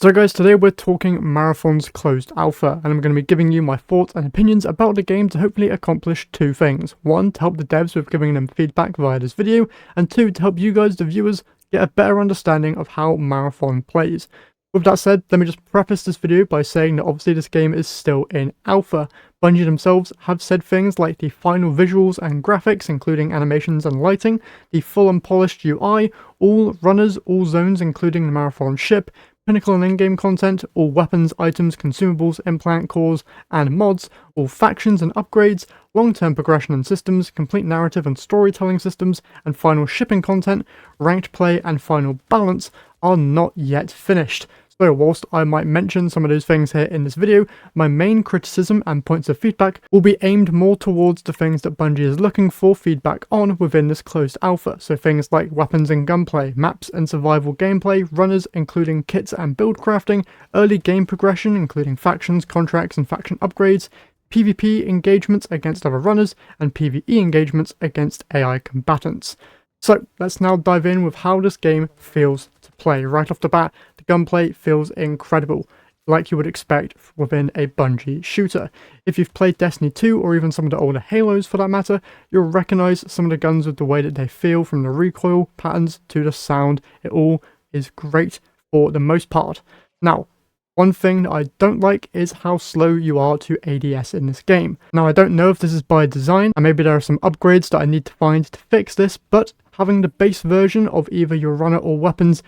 So guys, today we're talking Marathon's closed alpha, and I'm going to be giving you my thoughts and opinions about the game to hopefully accomplish two things. One, to help the devs with giving them feedback via this video, and two, to help you guys, the viewers, get a better understanding of how Marathon plays. With that said, let me just preface this video by saying that obviously this game is still in alpha. Bungie themselves have said things like the final visuals and graphics, including animations and lighting, the full and polished UI, all runners, all zones including the Marathon ship, pinnacle and in-game content, all weapons, items, consumables, implant cores, and mods, all factions and upgrades, long-term progression and systems, complete narrative and storytelling systems, and final shipping content, ranked play, and final balance are not yet finished. So whilst I might mention some of those things here in this video, my main criticism and points of feedback will be aimed more towards the things that Bungie is looking for feedback on within this closed alpha. So things like weapons and gunplay, maps and survival gameplay, runners including kits and build crafting, early game progression including factions, contracts and faction upgrades, PvP engagements against other runners, and PvE engagements against AI combatants. So let's now dive in with how this game feels to play. Right off the bat, the gunplay feels incredible, like you would expect within a Bungie shooter. If you've played Destiny 2 or even some of the older Halos for that matter, you'll recognise some of the guns with the way that they feel, from the recoil patterns to the sound. It all is great for the most part. Now, one thing that I don't like is how slow you are to ADS in this game. Now, I don't know if this is by design, and maybe there are some upgrades that I need to find to fix this, but having the base version of either your runner or weapons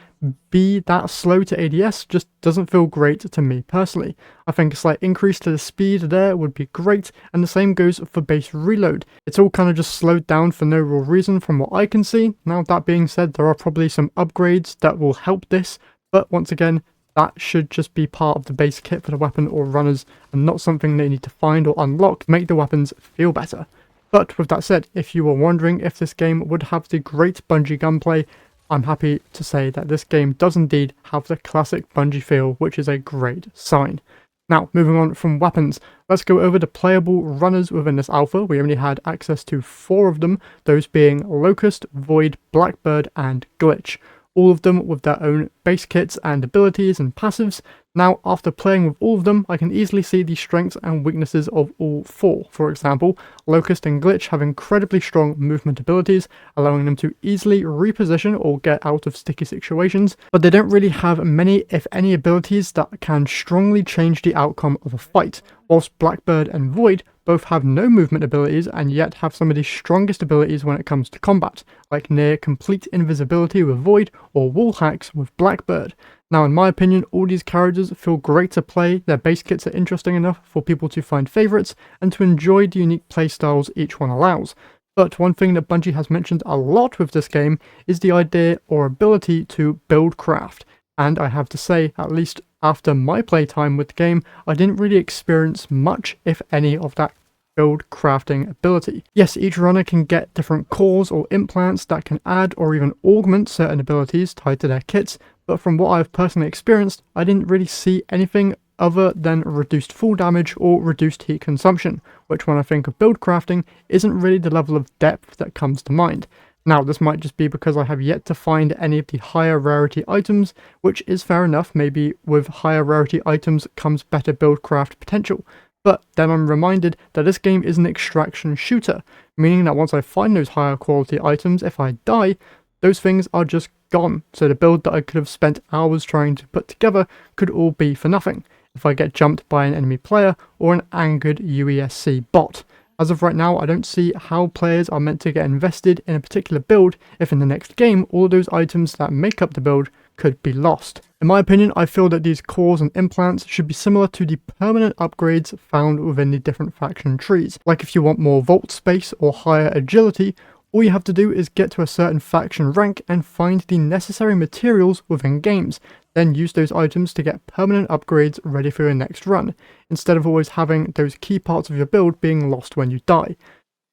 be that slow to ADS just doesn't feel great to me personally. I think a slight increase to the speed there would be great, and the same goes for base reload. It's all kind of just slowed down for no real reason from what I can see. Now, that being said, there are probably some upgrades that will help this, but once again, that should just be part of the base kit for the weapon or runners, and not something they need to find or unlock to make the weapons feel better. But with that said, if you were wondering if this game would have the great Bungie gunplay, I'm happy to say that this game does indeed have the classic Bungie feel, which is a great sign. Now, moving on from weapons, let's go over the playable runners within this alpha. We only had access to 4 of them, those being Locust, Void, Blackbird, and Glitch. All of them with their own base kits and abilities and passives. Now, after playing with all of them, I can easily see the strengths and weaknesses of all 4. For example, Locust and Glitch have incredibly strong movement abilities, allowing them to easily reposition or get out of sticky situations, but they don't really have many, if any, abilities that can strongly change the outcome of a fight, whilst Blackbird and Void both have no movement abilities and yet have some of the strongest abilities when it comes to combat, like near complete invisibility with Void or wall hacks with Blackbird. Now, in my opinion, all these characters feel great to play, their base kits are interesting enough for people to find favourites and to enjoy the unique playstyles each one allows. But one thing that Bungie has mentioned a lot with this game is the idea or ability to build craft. And I have to say, at least after my playtime with the game, I didn't really experience much, if any, of that build crafting ability. Yes, each runner can get different cores or implants that can add or even augment certain abilities tied to their kits, but from what I've personally experienced, I didn't really see anything other than reduced fall damage or reduced heat consumption, which when I think of build crafting isn't really the level of depth that comes to mind. Now, this might just be because I have yet to find any of the higher rarity items, which is fair enough. Maybe with higher rarity items comes better build craft potential. But then I'm reminded that this game is an extraction shooter, meaning that once I find those higher quality items, if I die, those things are just gone. So the build that I could have spent hours trying to put together could all be for nothing if I get jumped by an enemy player or an angered UESC bot. As of right now, I don't see how players are meant to get invested in a particular build if in the next game all of those items that make up the build could be lost. In my opinion, I feel that these cores and implants should be similar to the permanent upgrades found within the different faction trees. Like if you want more vault space or higher agility, all you have to do is get to a certain faction rank and find the necessary materials within games, then use those items to get permanent upgrades ready for your next run, instead of always having those key parts of your build being lost when you die.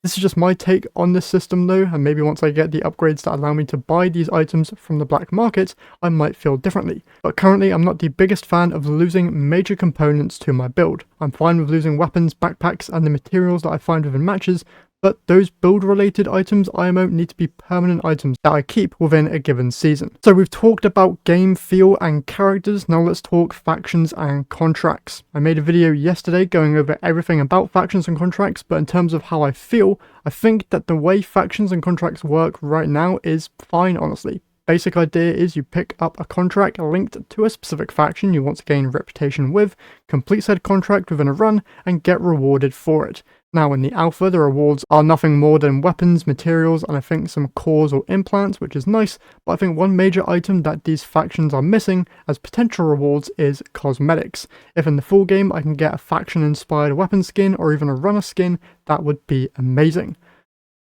This is just my take on this system though, and maybe once I get the upgrades that allow me to buy these items from the black market, I might feel differently. But currently I'm not the biggest fan of losing major components to my build. I'm fine with losing weapons, backpacks, and the materials that I find within matches, but those build related items IMO need to be permanent items that I keep within a given season. So we've talked about game feel and characters, now let's talk factions and contracts. I made a video yesterday going over everything about factions and contracts, but in terms of how I feel, I think that the way factions and contracts work right now is fine, honestly. Basic idea is you pick up a contract linked to a specific faction you want to gain reputation with, complete said contract within a run, and get rewarded for it. Now in the alpha, the rewards are nothing more than weapons, materials, and I think some cores or implants, which is nice, but I think one major item that these factions are missing as potential rewards is cosmetics. If in the full game I can get a faction-inspired weapon skin or even a runner skin, that would be amazing.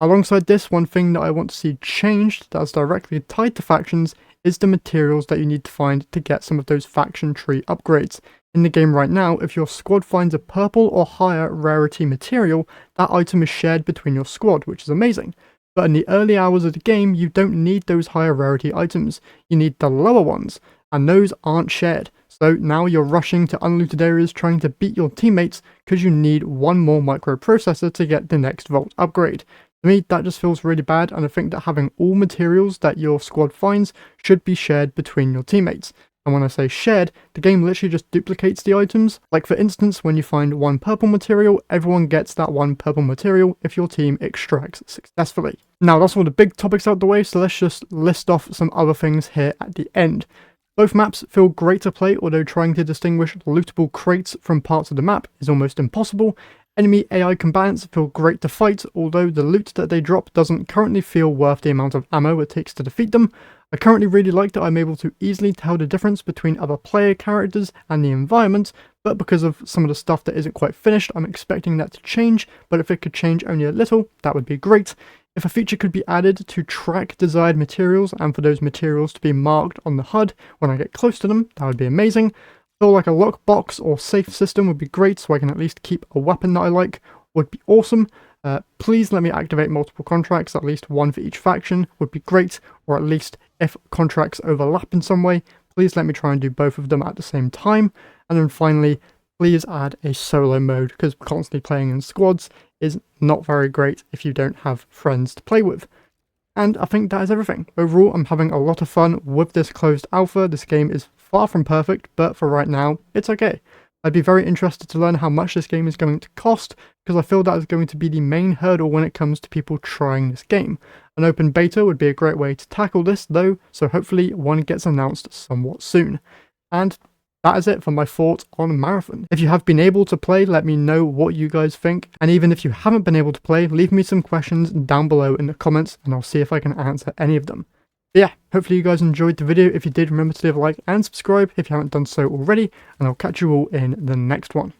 Alongside this, one thing that I want to see changed that's directly tied to factions is the materials that you need to find to get some of those faction tree upgrades. In the game right now, if your squad finds a purple or higher rarity material, that item is shared between your squad, which is amazing. But in the early hours of the game, you don't need those higher rarity items, you need the lower ones, and those aren't shared. So now you're rushing to unlooted areas trying to beat your teammates because you need one more microprocessor to get the next vault upgrade. To me, that just feels really bad, and I think that having all materials that your squad finds should be shared between your teammates. And when I say shared, the game literally just duplicates the items. Like for instance, when you find one purple material, everyone gets that one purple material if your team extracts successfully. Now that's all the big topics out the way, so let's just list off some other things here at the end. Both maps feel great to play, although trying to distinguish lootable crates from parts of the map is almost impossible. Enemy AI combatants feel great to fight, although the loot that they drop doesn't currently feel worth the amount of ammo it takes to defeat them. I currently really like that I'm able to easily tell the difference between other player characters and the environment, but because of some of the stuff that isn't quite finished, I'm expecting that to change, but if it could change only a little, that would be great. If a feature could be added to track desired materials and for those materials to be marked on the HUD when I get close to them, that would be amazing. Feel like a lockbox or safe system would be great, so I can at least keep a weapon that I like, would be awesome. Please let me activate multiple contracts, at least one for each faction would be great, or at least if contracts overlap in some way, please let me try and do both of them at the same time. And then finally, please add a solo mode, because constantly playing in squads is not very great if you don't have friends to play with. And I think that is everything. Overall, I'm having a lot of fun with this closed alpha. This game is far from perfect, but for right now, it's okay. I'd be very interested to learn how much this game is going to cost, because I feel that is going to be the main hurdle when it comes to people trying this game. An open beta would be a great way to tackle this though, so hopefully one gets announced somewhat soon. And that is it for my thoughts on Marathon. If you have been able to play, let me know what you guys think. And even if you haven't been able to play, leave me some questions down below in the comments and I'll see if I can answer any of them. But yeah, hopefully you guys enjoyed the video. If you did, remember to leave a like and subscribe if you haven't done so already. And I'll catch you all in the next one.